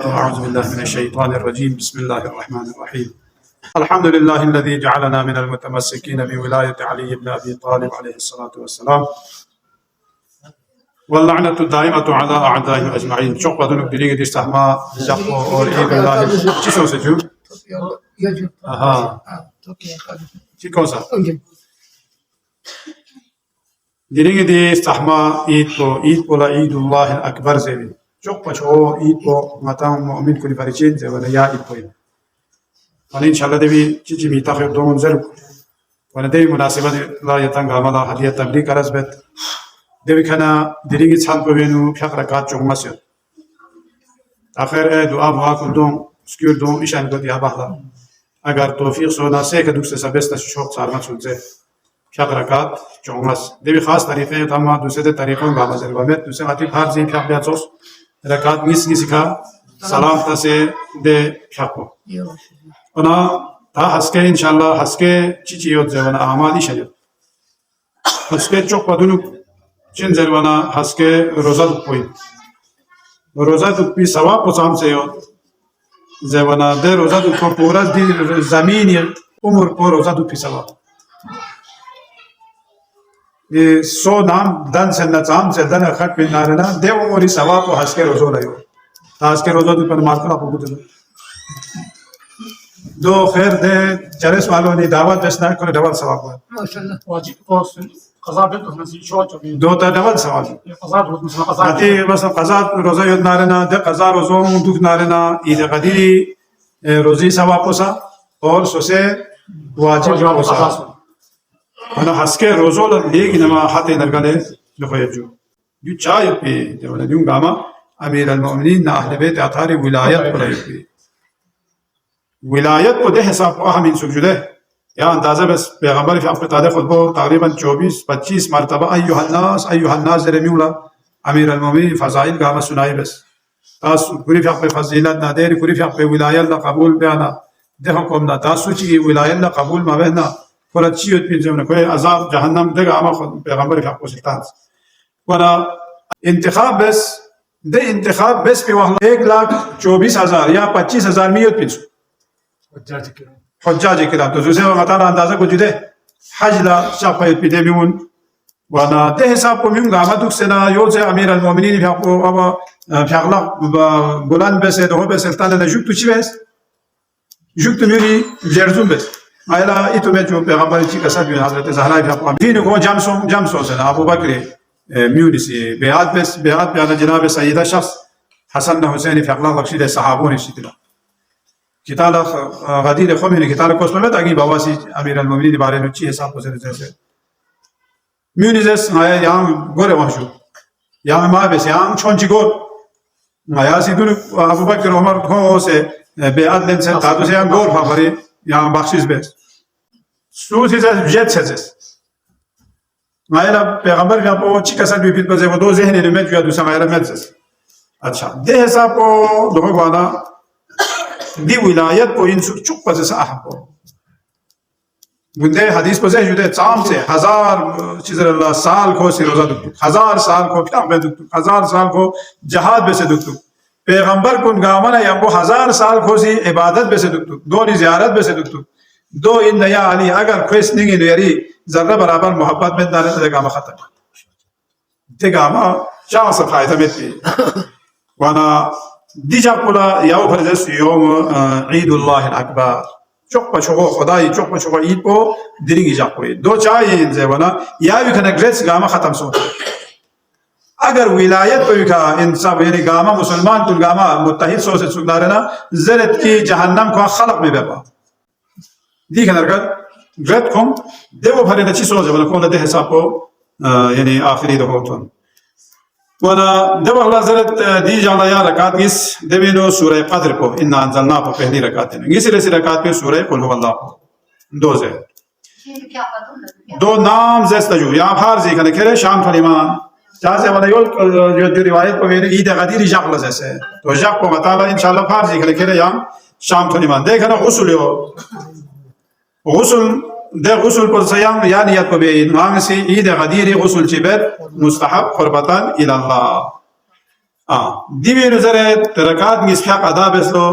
أعوذ بالله من الشيطان الرجيم بسم الله الرحمن الرحيم الحمد لله الذي جعلنا من المتمسكين بولاية علي بن أبي طالب عليه الصلاة والسلام واللعنة الدائمة على أعدائهم أجمعين. Çok badınık dilingi distahma Jappo और ईद अल्लाह चीज़ों से जो हाँ ठीक हो सा dilingi distahma ईद बोला ईदुल्लाह अकबर से भी çok paço ईद को माताओं मुमिन को परिचित है वाला या ईद को और इंशाल्लाह देवी चीज़ मीठा है दो मंजर वाला देवी मुनासिबत ला यतंग हमारा हदिया तबलीग करस बेत देवी खाना दिलिंगी छान को बेनु फिर रकात चौंगमास्यो आखिर दुआ बुआ कुल्दों स्क्यूर दों ईशान को दिया बाहला अगर तौफीक सोना से कदुक से सबेस्ता शौक सारना सुनते फिर रकात चौंगमास देवी खास तरीक़े तमाम दूसरे तरीक़ों का मज़र वमेत दूसरे आती फार जी फिर बियाचोस रकात निस का सलाम तसे दे फिर को वना ता हस्के इंशाल्लाह हस्के चीज़ योद जवाना आमादी शरीर हस्के चौक पदुनु चिन जरवाना हस्के रोजा दुपी रोजा दुपी सवा पोसाम से हो जवाना दे रोजा दुपो पूरा दी ज़मीन ये उम्र को रोजा दुपी सवा ये सो नाम दन से नचाम से दन खट पे नारना दे उम्री सवा को हस्के रोजो रहे हो हस्के रोजा दुपी मार्कला पुगुत दो खैर दे चरस वालों ने दावत बेचना करे डबल सवाब हुआ माशाल्लाह वाजिब कोर्स قضاء بيته نسي شو تبي دو تا डबल सवाब قضاء هو مثل قضاء आती बस قضاء रोजा योद नारना दे قضاء रोजो दुख नारना ईद कदीरी रोजी सवाब पोसा और सोसे वाजिब पोसा अना हस्के रोजो लेगी नमा हाथे नरगले लखयजू यू चाय पे जब यूं गामा अमीर अलमोमिनीन ना अहले बैत अतारी विलायत पर विलायत को दे हिसाब अहम इन सुजुदे या अंदाज़ा बस पैगंबर फिर आपके तारीख़ खुतबा तकरीबन 24-25 मरतबा अय्युहन्नास ज़रमिउला अमीर अलमोमिनीन फ़ज़ाइल का हम सुनाई बस तास कुरी फिर आपके फ़ज़ीलत ना देर कुरी फिर आपके विलायत ला कबूल बयाना देखो कौन ना तासु ची विलायत ला कबूल मा बहना फुरा चीज़ पिन जमने कोई अज़ाब जहन्नम देगा आमा खुद पैगंबर फिर आपको सितार वरना इंतखाब बस पे वहाँ 1,24,000 या 25,000 मियत पिंसु حجاج كلام تزوجه ومتانا اندازه كوجده حج لا شاف يبيدمون وانا ده حساب کو میون گامدوک سنا یوزه امیر المؤمنین فیقو ابا فیقلا بلند بس دو بس سلطان نجوک تو چی بس جوک تو میونی جرزون بس ایلا ایتو مجو پیغمبر چی کسب حضرت زهرا فیقو دین کو جامسو سنا ابو بکر میونی سی بیعت بیان جناب سیدہ شخص حسن حسین فیقلا بخشید صحابون شیدلا किताला गदीर ख़ुमैनी किताला कोस में ताकि बाबासी अमीर अलमोमिनीन बारे में ची हिसाब को जैसे म्यूनिजेस आया यहाँ गोरे वहाँ यहाँ माँ बेस यहाँ छोंची गोर आया सीधुन अबू बकर उमर को से बेआद लेन से तादु से यहाँ गोर फाफरे यहाँ बख्शिश बेस सूस इसे जेट से आया पैगंबर यहाँ को ची कसर भी फिर वो दो ज़हन में जो दूसरा आया में अच्छा दे हिसाब को लोगों को आना दी विलायत को इन चुप पर से ahbo बुंदे हदीस पर से जुदे चाम से 1000 चीज़ अल्लाह साल को से रोजा दुख 1000 साल को क्या बे दुख 1000 साल को जहाद बे से दुख पैगंबर कुन गामना या वो 1000 साल को सी इबादत बे से दुख दो नि ज़ियारत बे से दुख दो इन नया अली अगर क्वेश्चन नहीं यरी जर्रा बराबर मोहब्बत में दाने से गामा खत्म ते गामा चाह से फायदा में थी वना दिजा पुला याव फरजस योम ईदुल्लाह अकबर चौक पछोको खुदाई चौक पछोको ईद को दिरिंगी जाकोई दो चाहिए इनसे वना या भी खने ग्रेस गामा खत्म सोता अगर विलायत को का इन सब यानी गामा मुसलमान तुल गामा मुत्तहिद सो से सुनारे ना ज़रत की जहन्नम को खलक में बेपा दी खनर कर ग्रेट कौम देवो भरे नची सो जब कौन दे हिसाब को यानी आखिरी दो होता वना जब अल्लाह ज़रत दी जाला या रकात इस देवेनो सूरह क़द्र को इन्ना अंज़लना को पहली रकात है इसी रकात पे सूरह कुल हुवल्लाह दो से दो नाम जस्तजू या फारसी कने करे शाम फरीमान चाहे वाला जो रिवायत को मेरे ईद गदीर जखल जैसे तो जख को बताला इंशाल्लाह फारसी कने करे या शाम फरीमान देखना गुस्ल हो गुस्ल ده غسل پر صيام یا نیت کو به نام سے عید غدیر غسل چبر مستحب قربتان الى الله دیوی نظرت رکعت نصف ادا بسلو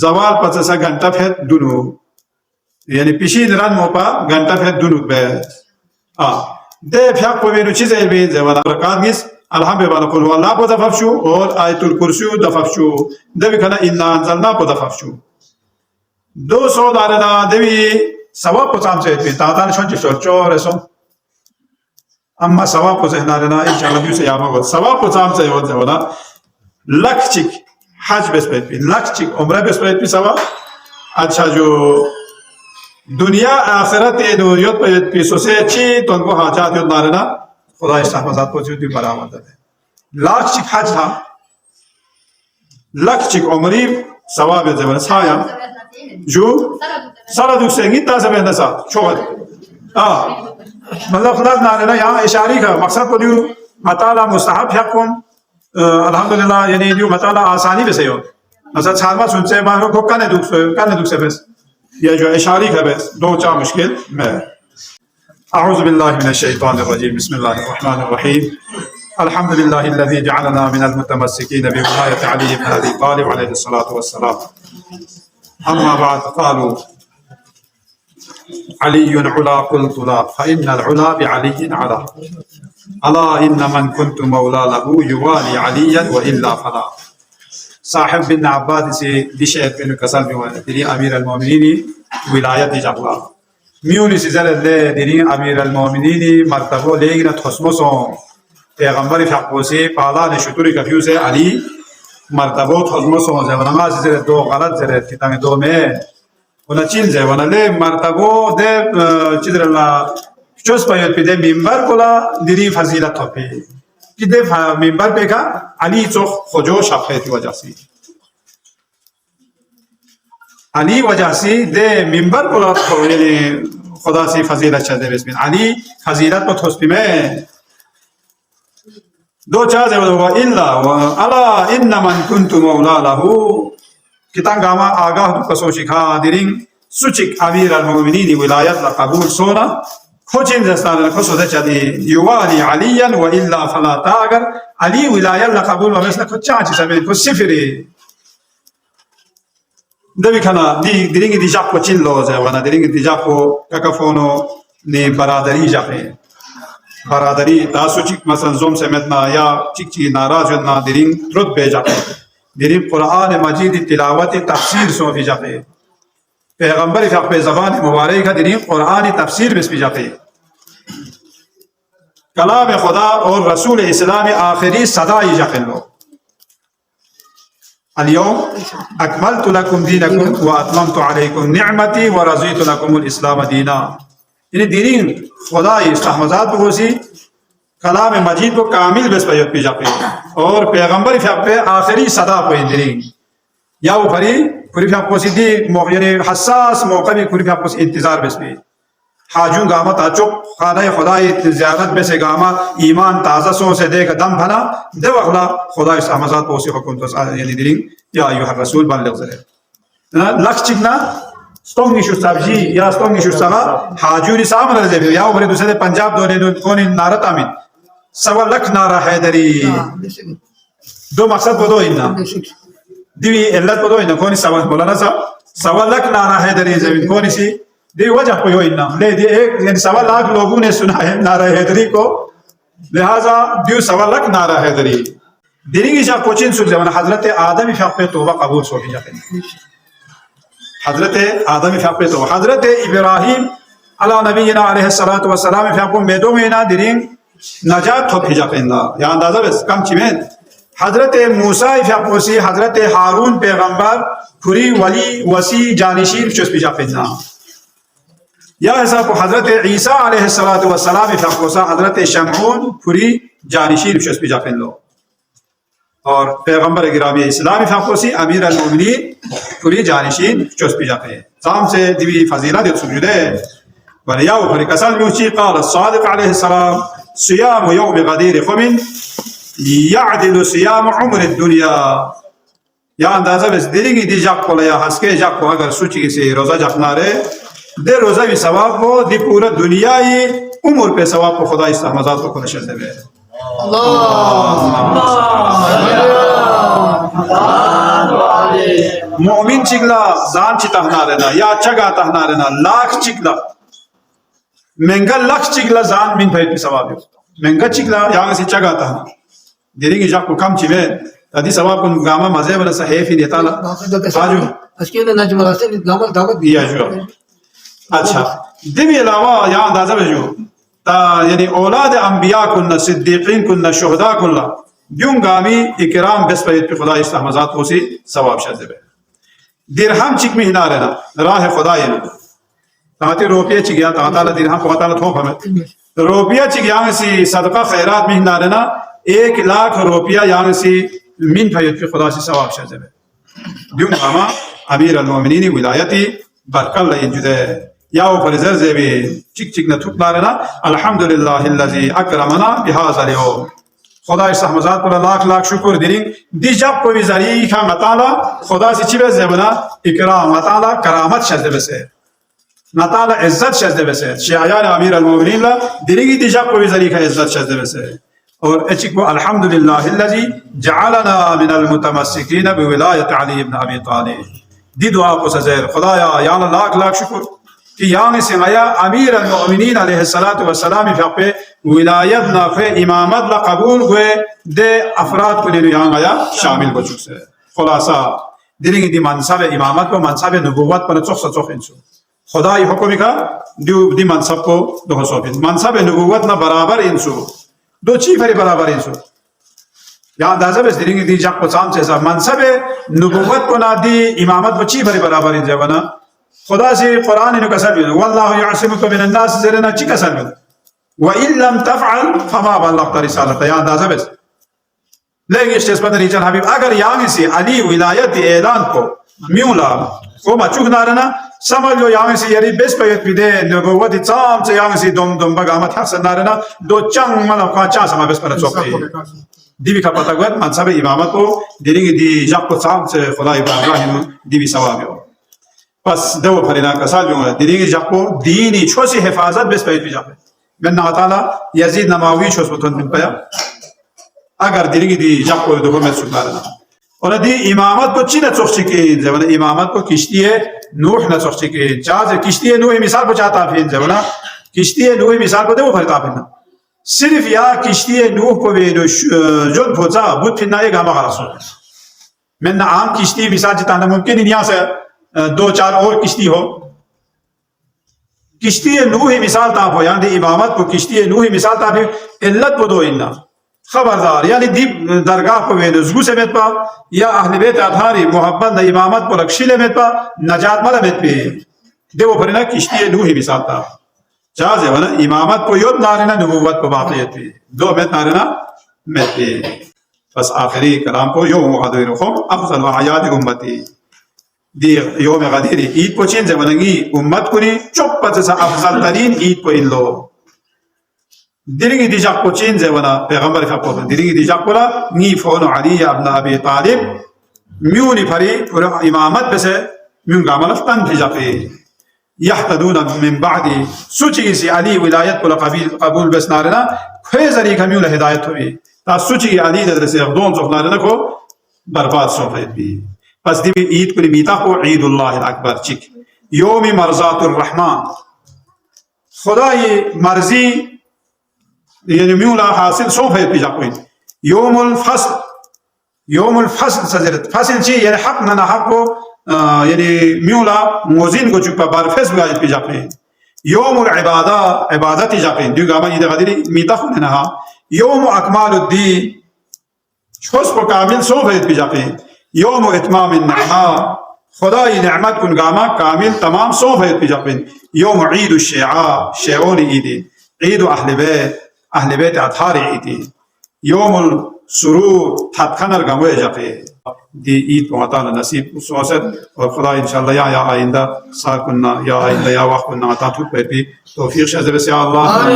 زوال پچسا گھنٹہ پھر دونو یعنی پیشی نران موپا گھنٹہ پھر دونو بس ده فيها قوي چیز علمی زمان رکعت نیست الحمد لله قل هو الله پدفع شو اور آیت الکرسی دفع شو دوی کنا انا انزلنا پدفع شو 200 دارنا دوی ثواب پچام سے پی تادان شون چشور چور اسم اما ثواب پچ نارنا ان شاء الله بیوس یاما گو ثواب پچام سے ون زونا لک چک حج بس پی لک چک عمرہ بس پی ثواب اچھا جو دنیا آخرت دو یوت پیت پیسو سے چی تو ان کو حاجات یوت نارنا خدا استحفاظات کو چیوتی برآمد ہے لاکھ چک حج تھا لکھ چک عمری ثواب زبر سایا جو سارا دوک سے گیتا سے بہنا سا چھوڑ مطلب خدا نارنا یہاں اشاری کا مقصد کو دیو مطالعہ مستحب حقم الحمدللہ یعنی دیو مطالعہ آسانی بے سے ہو مثلا چھالما سنچے باہر کو کانے دوک سے بس یہ جو اشاری کا بس دو چار مشکل میں اعوذ باللہ من الشیطان الرجیم بسم اللہ الرحمن الرحیم الحمد للہ الذي جعلنا من المتمسكين بولاية علي بن ابي طالب عليه الصلاة والسلام اما بعد قالوا علي علا قلت لا فإن العلا بعلي علا الا ان من كنت مولى له يوالي عليا والا فلا صاحب بن عباد سے دشعر بن کسل میں دری امیر المومنین ولایت جبلا میونی سزل لے دری امیر المومنین مرتبہ لیگن تھسمسو پیغمبر فقو سے پالا نے شطوری کفیو سے علی مرتبہ تھسمسو زبرما سے دو غلط زرے کتنے دو میں ونا چین زے ونا لے مرتبہ دے چدر اللہ چوس پیت پہ دے منبر کولا دری فضیلت تھپی کہ دے منبر پہ کا علی چوخ خجو شفیتی وجہ سی علی وجہ سی دے منبر کو یعنی خدا سی فضیلت چاہتے بسم علی فضیلت کو تھوسپی میں دو چاہتے ہوگا الا ان من کنت مولا لہو کتان گاما آگاہ تو کسو شکھا درنگ سچک امیر المومنین ولایت لقبول سونا خوچین زستان خصو دے چاہتی یوالی علیا و الا فلا تا اگر علی ولایت لقبول و مثل کچھ چاہتی سمین کو صفری دوی کنا دی درنگ دی جاپ کو چین لوز ہے ورنہ درنگ دی جاپ کو ککفونو نے برادری جاپے برادری تاسو چک مثلا زوم سمیتنا یا چک چی ناراض ہونا درنگ رد بے جاپے درنگ قرآن مجید تلاوت تفسیر سو بھی جاپے پیغمبر فقہ پہ زبان مبارک کا درنگ قرآن تفسیر بس بھی جاپے کلام خدا اور رسول اسلام آخری صدای جاپے لو اليوم اکملت لکم دینکم و اتممت علیکم نعمتی و رضیت لکم الاسلام دینا یعنی دینی خدای استحمزات بگوسی کلام مجید کو کامل بس پیت پی جاپے اور پیغمبر فقہ پہ آخری صدا پہ دینی یا وہ پوری فقہ پوسی دی یعنی حساس موقع میں پوری فقہ پوسی انتظار بس پہ حاجون گاما تاچک خانہ خدای زیارت بے سے گاما ایمان تازہ سو سے دے کا دم بھنا دے وقلا خدا استحمزات پوسی حکم تو یعنی دلنگ یا ایوہ الرسول بلغ زرے لکھ چکنا ستونگی شو سبجی یا ستونگی شو سبا حاجونی سامن رضے بھی یا اوپر دوسرے پنجاب دونے کونی نارت آمین سوا لکھ نارا حیدری دو مقصد بدو اننا دیوی علت بدو اننا کونی سوا مولانا سوا لکھ نارا حیدری زمین کونی سی دی وجہ کو اننا لے دی ایک یعنی سوا لاکھ لوگوں نے سنا ہے نعرہ حیدری کو لہذا دیو سوا لاکھ نعرہ حیدری دینگی جا کوچین سوک زمان حضرت آدم فقہ پہ توبہ قبول سو بھی جاتے ہیں حضرت آدم فقہ پہ توبہ حضرت ابراہیم علیہ نبینا علیہ السلام فقہ میدو مینا درین نجات تھو بھی جاتے ہیں یا اندازہ بس کم چیمین حضرت موسیٰ فقہ سی حضرت ہارون پیغمبر پوری ولی وسی جانشیر چوس بھی جاتے ہیں یا ایسا کو حضرت عیسیٰ علیہ السلام فقوسا حضرت شمعون پوری جانشین چوس بھی جاپن لو اور پیغمبر گرامی اسلامی فقوسی امیر المومنین پوری جانشین چوس بھی جاپن سام سے دیوی فضیلہ دیت سجدے ولیاو پوری کسل میوچی قال الصادق علیہ السلام صیام یوم غدیر خمن یعدل صیام عمر الدنیا یا اندازہ بس دلنگی دی جاک کو لیا ہسکے جاک کو اگر سوچی سے روزہ جاکنا رہے دے روزہ بھی ثواب کو دی پورا دنیای عمر پہ ثواب کو خدا استحمزات کو خدا شرط دے मोमिन चिगला जान चितहना रहना या चगा तहना रहना lakh चिगला menga lak chigla zan min phai sawab menga chigla yang si chaga ta diringi jak ko kam chive adi sawab kun gama maze wala sahifi ni taala aju aski ne najm raste ni gama dagat diya jo अच्छा दिवी अलावा यहाँ अंदाजा बजो ता यानी औलाद अंबिया कुन्ना सिद्दीकीन कुन्ना शुहदा कुन्ना यूं गामी इकराम बस पे खुदा इस्लामजात को सी सवाब शाज़िब दिरहम चिक में हिना रहना राह खुदा ये ताते रुपये चिक या ताता दिरहम को ताला थोप हमें रुपया चिक यहाँ सी सदका खैरात में हिना रहना 1 लाख रुपया यहाँ सी मिन फयत पे खुदा सी सवाब शाज़िब यूं गामा अमीर अल-मोमिनीन विलायती बरकल इंजुदे याओ फरिज़र ज़ेबी चिक चिक न थुक नारना अल्हम्दुलिल्लाहिल्लज़ी अकरमना बिहाज़ा लियो खुदा इस रहमत पर लाख लाख शुक्र दिरिंग दिजब को भी ज़री का मताला खुदा से चिबे ज़ेबना इकराम मताला करामत शज़्ज़े से मताला इज़्ज़त शज़्ज़े से शायान अमीर अल-मोमिनीन ला दिरिंगी दिजब को भी ज़री का इज़्ज़त शज़्ज़े से और एचिक को अल्हम्दुलिल्लाहिल्लज़ी जअलना मिनल मुतमस्सिकीन बिविलायत अली इब्न अबी तालिब दी दुआ को सज़ेर खुदाया या लाख लाख शुक्र कि यहाँ से आया अमीर अल-मोमिनीन अलैहिस्सलातु वस्सलाम पे विलायत ना फे इमामत ला कबूल हुए दे अफराद को ले यहाँ आया शामिल हो चुके से खुलासा दिलिंग दी मनसब इमामत को मनसब नबुव्वत पर चौख इंसु खुदा ये हुक्म का दी मनसब को दो सोफिन मनसब नबुव्वत ना बराबर इंसु दो चीफ है बराबर इंसु यहाँ अंदाजा बस दिलिंग दी जब को साम से मनसब नबुव्वत को ना दी इमामत को चीफ है बराबर इंसु बना खुदा से कुरान ने कसम दिया वल्लाहु यअसिमुका मिनन नास ज़रना ची कसम दिया व इन लम तफअल फमा बल्लगत रिसालत या अंदाजा बस लेकिन इस पर रिजन हबीब अगर यहाँ से अली विलायत ऐलान को म्यूला को मचुक नारना समझ लो यहाँ से यरी बेस पे पिदे नबुव्वत चाम से यहाँ से दम बगामत हसन नारना दो चंग मतलब का चा समा बेस पर चौक दीवी का पता गया मनसब इमामत को दिलिंग दी जब को चाम से खुदा इब्राहिम दीवी सवाब हो बस दो फरीना का साल जो दिलिंग जाको दीनी छोसी हिफाजत बेस पे जापे गन्ना ताला यजीद नमावी छोस बतन बिन पया अगर दिलिंग दी जाको दो में सुनारना और दी इमामत को चिना चोखसी के जमाना इमामत को किश्ती है नूह न चोखसी के चार किश्ती है नूह मिसाल को चाहता फिर जमाना किश्ती है नूह मिसाल को दो फरता फिर सिर्फ या किश्ती है नूह को भी जो भोजा बुत फिर ना एक गामा खासो मैं आम किश्ती मिसाल जितना मुमकिन नहीं यहाँ से दो चार और किश्ती हो किश्ती नूह मिसाल ताप हो यानी इमामत को किश्ती नूह मिसाल ताप इल्लत को दो इन्ना खबरदार यानी दीप दरगाह को वे नुज़गु से मेत पा या अहले बैत आधारी मोहब्बत न इमामत को रक्षिले मेत पा नजात मला मेत पे देवो फरिना किश्ती नूह मिसाल ताप चाहे वना इमामत को योद नारिना नबुव्वत को बाक़ियत पे दो मेत नारिना मेत पे बस आखिरी कलाम को यौम गदीरुकुम अफज़ल अयाद उम्मती दी योम गदीरी ईद को चेंज बनगी उम्मत को नहीं चुप से अफजल तरीन ईद को इन लो दिलिंगी दिजाक को चेंज बना पैगंबर का को दिलिंगी दिजाक को ला नी फोन अली इब्न अबी तालिब म्यूनी फरी पूरा इमामत बसे म्यून गामल तन दिजाके यहतदून मिन बादी सुची से अली विलायत को कबूल बस नारना खेजरी का म्यून हिदायत हुई ता सुची अली दरसे दोन सो नारना को बर्बाद सोफे भी बस दिवी ईद को मीता को ईदुल्लाह अकबर चिक योम मरज़ातुर रहमान खुदा ये मर्जी यानी म्यूला हासिल सोफे पिजा कोई योमुल फसल सजरत फसल ची यानी हक ना हक को यानी म्यूला मोजिन को चुपा बारफेस गाय पिजा पे योमुल इबादत जाके दुगामा ये गदरी मीता को ना योम अकमालुद्दीन छोस को कामिल सोफे पिजा पे योम इत्माम अन्नमा खुदा ये नेमत कुन गामा कामिल तमाम सोफे पिजा पे योम ईद शिया शेओन ईद अहले बैत अथार ईद योम सुरूर थतखनर गमवे जाके दी ईद को अता नसीब सोसत और खुदा इंशाअल्लाह या आइंदा साकुन्ना या आइंदा या वक़्त कुन्ना अता तू पे भी तौफीक शज़ब से अल्लाह